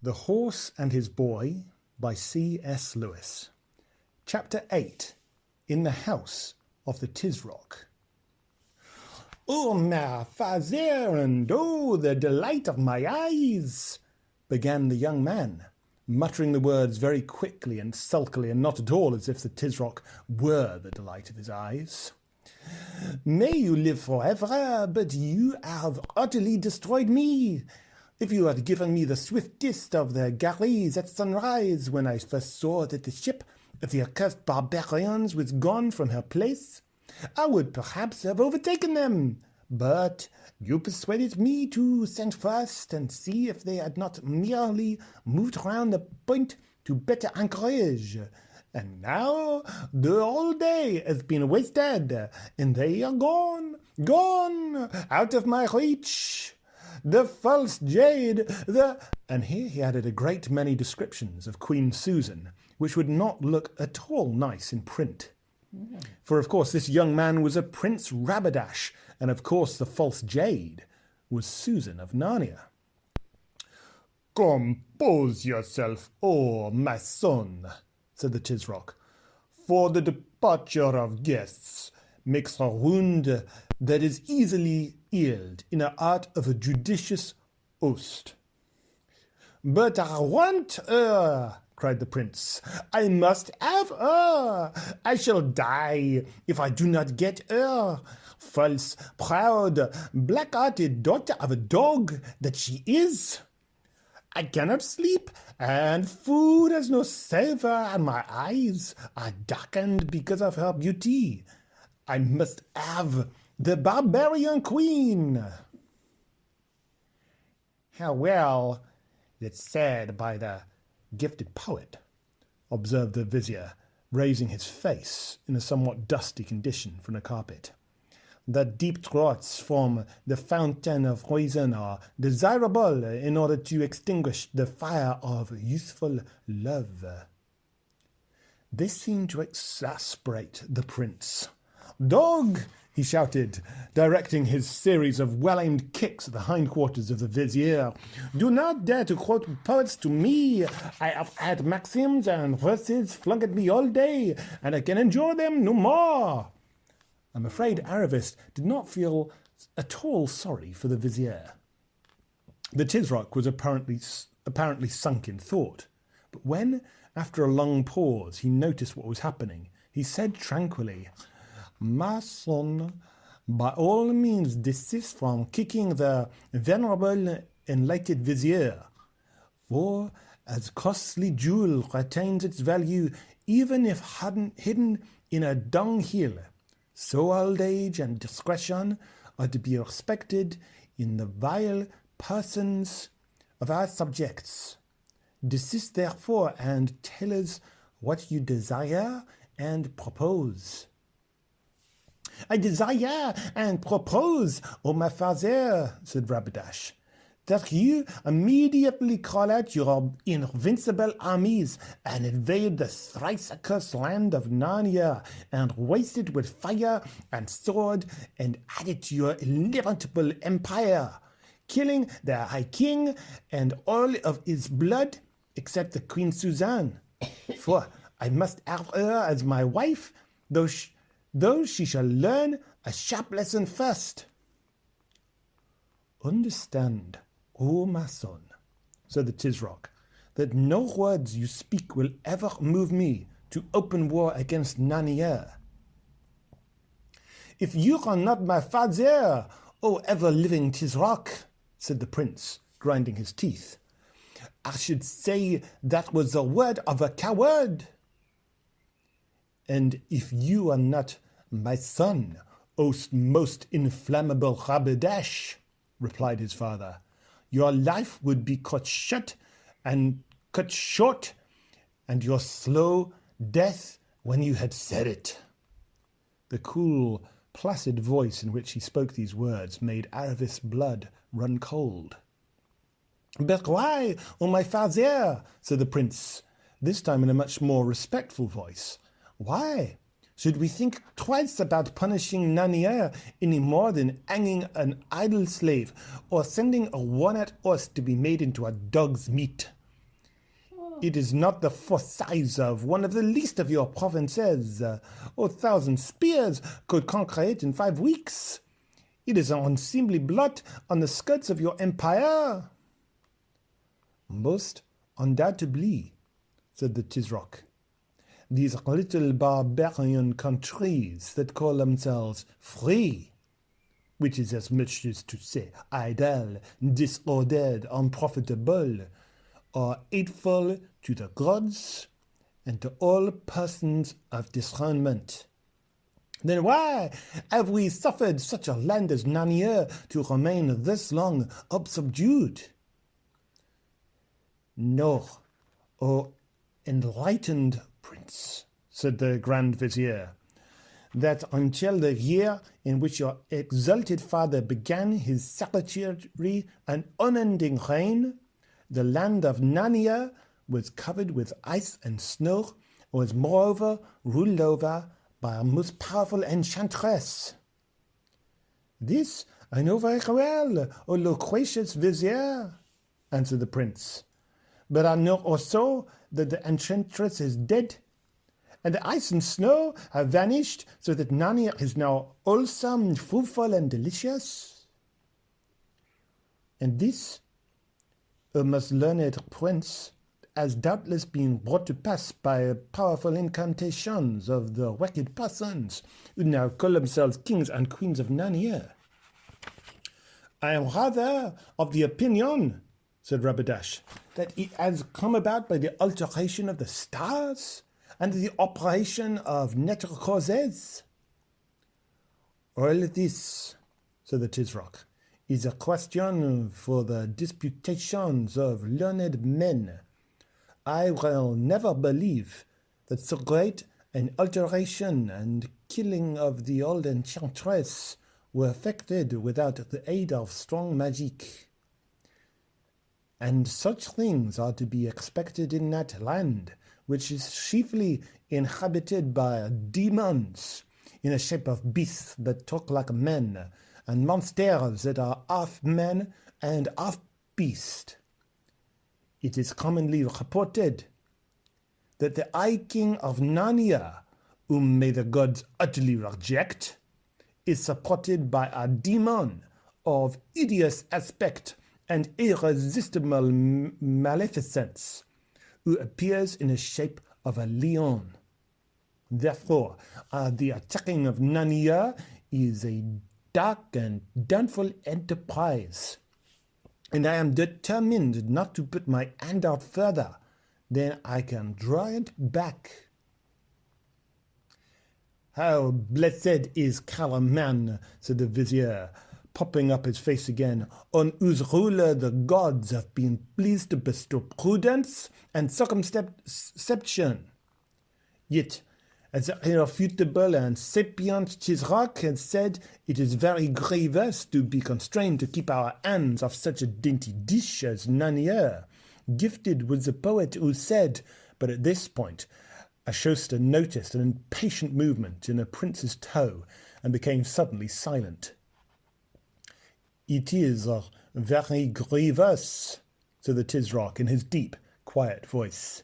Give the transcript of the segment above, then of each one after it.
The Horse and His Boy by C.S. Lewis. Chapter 8. In the House of the Tisroc. "Oh, my father, and oh, the delight of my eyes," began the young man, muttering the words very quickly and sulkily, and not at all as if the Tisroc were the delight of his eyes. "May you live forever, but you have utterly destroyed me. If you had given me the swiftest of the galleys at sunrise when I first saw that the ship of the accursed barbarians was gone from her place, I would perhaps have overtaken them. But you persuaded me to send first and see if they had not merely moved round the point to better anchorage. And now the whole day has been wasted, and they are gone, out of my reach. The false jade, And here he added a great many descriptions of Queen Susan, which would not look at all nice in print. For of course this young man was a Prince Rabadash, and of course the false jade was Susan of Narnia. "Compose yourself, oh my son," said the Tisroc, "for the departure of guests makes a wound that is easily healed in the art of a judicious host." "But I want her," cried the prince. "I must have her. I shall die if I do not get her. False, proud, black-hearted daughter of a dog that she is. I cannot sleep, and food has no savour, and my eyes are darkened because of her beauty. I must have the barbarian queen." "How well it's said by the gifted poet," observed the vizier, raising his face in a somewhat dusty condition from the carpet. "The deep draughts from the fountain of reason are desirable in order to extinguish the fire of youthful love." This seemed to exasperate the prince. "Dog!" he shouted, directing his series of well-aimed kicks at the hindquarters of the vizier. "Do not dare to quote poets to me. I have had maxims and verses flung at me all day, and I can endure them no more." I'm afraid Aravis did not feel at all sorry for the vizier. The Tisroc was apparently sunk in thought, but when, after a long pause, he noticed what was happening, he said tranquilly, "My son, by all means desist from kicking the venerable enlightened vizier, for as costly jewel retains its value even if hidden in a dunghill, so old age and discretion are to be respected in the vile persons of our subjects. Desist therefore, and tell us what you desire and propose." "I desire and propose, O my father," said Rabadash, "that you immediately call out your invincible armies and invade the thrice accursed land of Narnia, and waste it with fire and sword, and add it to your illimitable empire, killing the High King and all of his blood except the Queen Susan. For I must have her as my wife, though she shall learn a sharp lesson first." "Understand, O my son," said the Tisroc, "that no words you speak will ever move me to open war against Narnia." "If you are not my father, O ever-living Tisroc," said the prince, grinding his teeth, "I should say that was the word of a coward." "And if you are not my son, O most inflammable Rabadash," replied his father, "your life would be cut short, and your slow death when you had said it." The cool, placid voice in which he spoke these words made Aravis' blood run cold. "But why, O my father?" said the prince, this time in a much more respectful voice. "Why should we think twice about punishing Narnia any more than hanging an idle slave, or sending a worn-out horse to be made into a dog's meat? It is not the size of one of the least of your provinces. 1,000 spears could conquer it in 5 weeks. It is an unseemly blot on the skirts of your empire. Most undoubtedly, said the Tisroc. These little barbarian countries that call themselves free, which is as much as to say idle, disordered, unprofitable, are hateful to the gods and to all persons of discernment. Then why have we suffered such a land as Nania to remain this long unsubdued? No, O enlightened prince, said the Grand Vizier, that until the year in which your exalted father began his salutary and unending reign, the land of Nania was covered with ice and snow, and was moreover ruled over by a most powerful enchantress. This I know very well, O loquacious Vizier, answered the prince. But I know also that the enchantress is dead, and the ice and snow have vanished, so that Nania is now wholesome, fruitful, and delicious. And this, O most learned prince, has doubtless been brought to pass by powerful incantations of the wicked persons who now call themselves kings and queens of Nania. I am rather of the opinion, said Rabadash, that it has come about by the alteration of the stars and the operation of natural causes. All this, said the Tisroc, is a question for the disputations of learned men. I will never believe that so great an alteration and killing of the old enchantress were effected without the aid of strong magic. And such things are to be expected in that land, which is chiefly inhabited by demons, in the shape of beasts that talk like men, and monsters that are half man and half beast. It is commonly reported that the High King of Narnia, whom may the gods utterly reject, is supported by a demon of hideous aspect and irresistible maleficence, who appears in the shape of a lion. Therefore, the attacking of Narnia is a dark and doubtful enterprise, and I am determined not to put my hand out further than I can draw it back. How blessed is Kalaman, said the Vizier, popping up his face again, on whose ruler the gods have been pleased to bestow prudence and circumspection. Yet, as the irrefutable and sapient Tisroc had said, it is very grievous to be constrained to keep our hands off such a dainty dish as Nania. Gifted was the poet who said, but at this point, Ashosta noticed an impatient movement in the prince's toe and became suddenly silent. It is very grievous, said the Tisroc in his deep, quiet voice.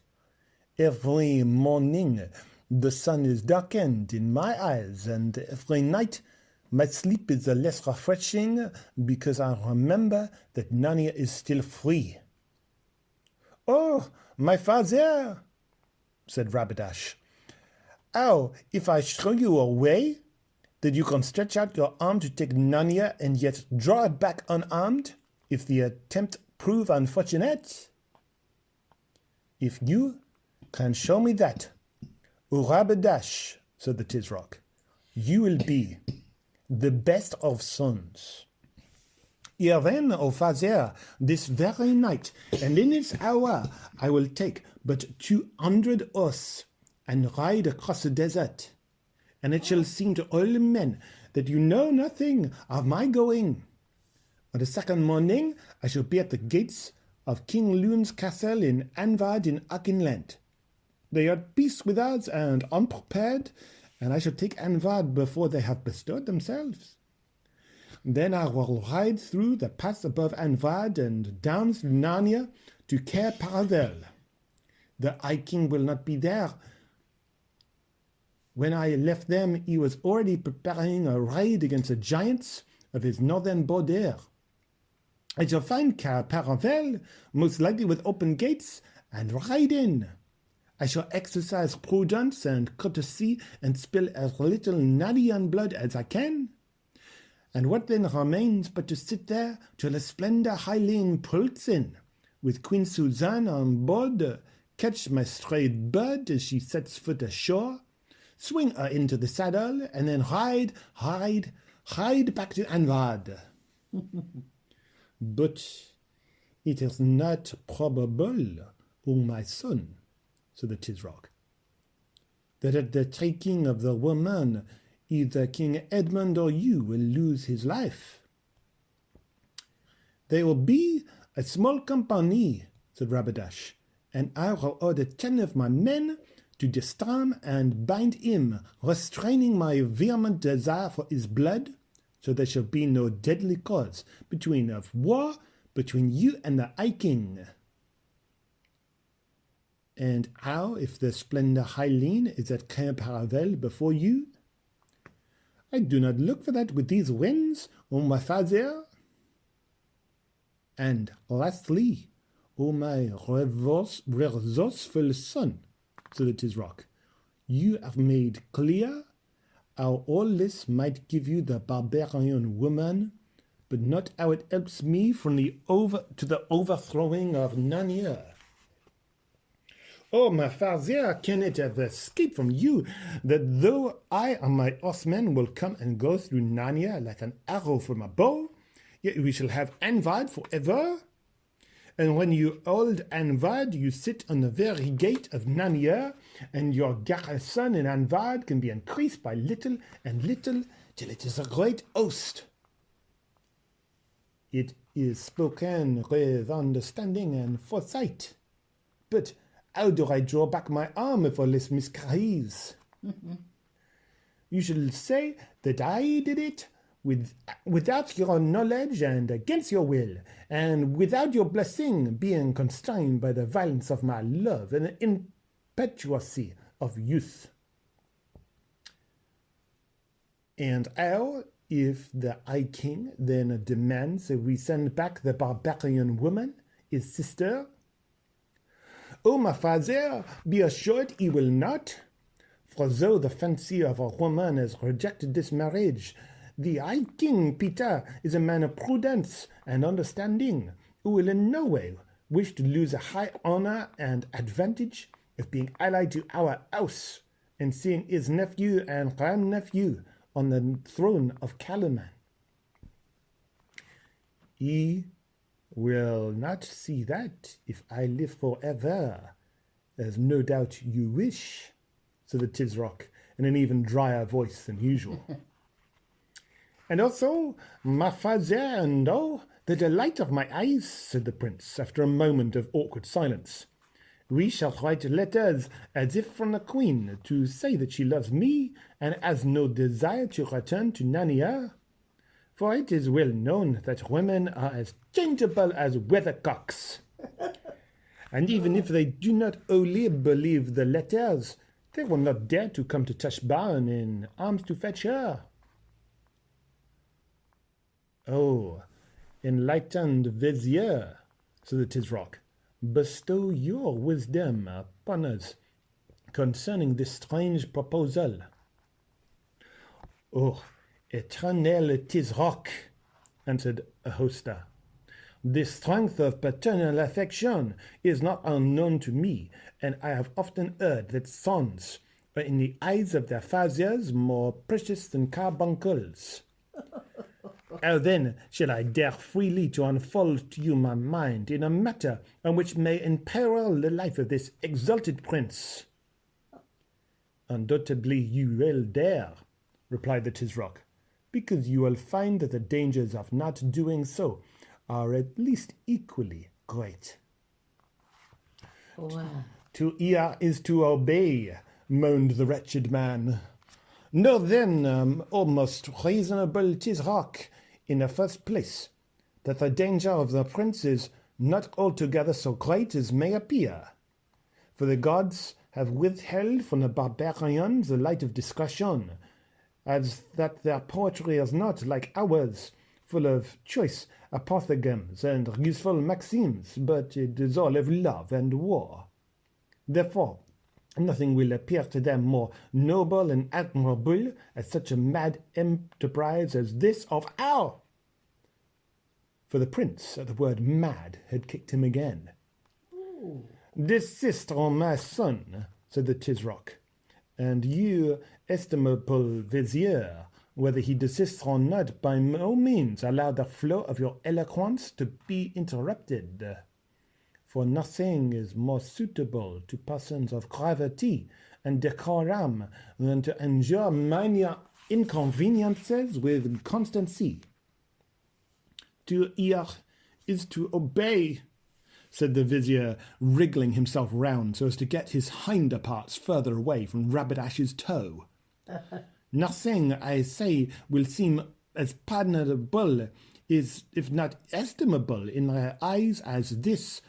Every morning the sun is darkened in my eyes, and every night my sleep is less refreshing because I remember that Narnia is still free. Oh, my father, said Rabadash. How, if I show you a way, that you can stretch out your arm to take Narnia and yet draw it back unarmed, if the attempt prove unfortunate? If you can show me that, O Rabadash, said the Tisroc, you will be the best of sons. Here then, O father, this very night, and in this hour, I will take but 200 horse, and ride across the desert, and it shall seem to all men that you know nothing of my going. On the second morning, I shall be at the gates of King Lune's castle in Anvad in Akinland. They are at peace with us and unprepared, and I shall take Anvad before they have bestowed themselves. Then I will ride through the pass above Anvad and down through Narnia to Cair Paravel. The High King will not be there. When I left them, he was already preparing a raid against the giants of his northern border. I shall find Cair Paravel, most likely with open gates, and ride in. I shall exercise prudence and courtesy and spill as little Nadian blood as I can. And what then remains but to sit there till the splendor Hylene pulls in, with Queen Suzanne on board, catch my strayed bird as she sets foot ashore, swing her into the saddle, and then ride back to Anvad. But it is not probable, O my son, said the Tisroc, that at the taking of the woman either King Edmund or you will lose his life. There will be a small company, said Rabadash, and I will order 10 of my men to disarm and bind him, restraining my vehement desire for his blood, so there shall be no deadly cause of war between you and the High King. And how if the splendor Hylene is at Cair Paravel before you? I do not look for that with these winds, O my father. And lastly, O my resourceful son, said the Tisroc, you have made clear how all this might give you the barbarian woman, but not how it helps me from the overthrowing of Nanya. Oh, my father, can it have escaped from you that though I and my horsemen will come and go through Nanya like an arrow from a bow, yet we shall have Anvad forever? And when you hold Anvad, you sit on the very gate of Nanya, and your garrison in Anvad can be increased by little and little till it is a great host. It is spoken with understanding and foresight. But how do I draw back my arm if all this miscarries? You shall say that I did it without your knowledge and against your will, and without your blessing, being constrained by the violence of my love and the impetuosity of youth. And how, if the High King then demands that we send back the barbarian woman, his sister? O my father, be assured he will not. For though the fancy of a woman has rejected this marriage, the High King Peter is a man of prudence and understanding, who will in no way wish to lose the high honor and advantage of being allied to our house and seeing his nephew and grandnephew on the throne of Calaman. He will not see that if I live forever, as no doubt you wish, said the Tisroc in an even drier voice than usual. And also, my father and all, the delight of my eyes, said the prince, after a moment of awkward silence. We shall write letters as if from the queen to say that she loves me and has no desire to return to Nania. For it is well known that women are as changeable as weathercocks. And even if they do not wholly believe the letters, they will not dare to come to Tashbaan in arms to fetch her. Oh, enlightened vizier, said the Tisroc, bestow your wisdom upon us concerning this strange proposal. Oh, eternal Tisroc, answered Ahosta, the strength of paternal affection is not unknown to me, and I have often heard that sons are in the eyes of their fathers more precious than carbuncles. How then shall I dare freely to unfold to you my mind in a matter on which may imperil the life of this exalted prince? Undoubtedly you will dare, replied the Tisroc, because you will find that the dangers of not doing so are at least equally great. Wow. To hear is to obey, moaned the wretched man. Know then, O most reasonable Tisroc, in the first place, that the danger of the prince is not altogether so great as may appear. for the gods have withheld from the barbarians the light of discretion, as that their poetry is not, like ours, full of choice apothegms and useful maxims, but it is all of love and war. Therefore, nothing will appear to them more noble and admirable as such a mad enterprise as this of our. For the prince, at the word mad, had kicked him again. Desist on my son, said the Tisroc, and you, estimable vizier, whether he desists or not, by no means allow the flow of your eloquence to be interrupted. For nothing is more suitable to persons of gravity and decorum than to endure minor inconveniences with constancy. To hear is to obey, said the vizier, wriggling himself round so as to get his hinder parts further away from Rabadash's toe. Nothing, I say, will seem as pardonable, is, if not estimable, in my eyes as this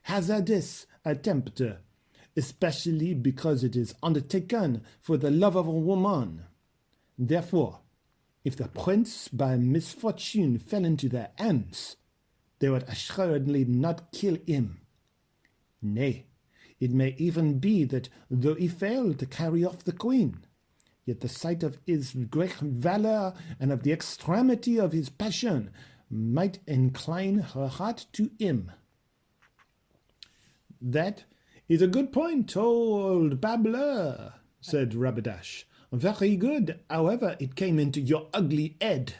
hazardous attempt, especially because it is undertaken for the love of a woman. Therefore, if the prince by misfortune fell into their hands, they would assuredly not kill him. Nay, it may even be that though he failed to carry off the queen, yet the sight of his great valour and of the extremity of his passion might incline her heart to him. That is a good point, old babbler, said Rabadash. Very good, however it came into your ugly head.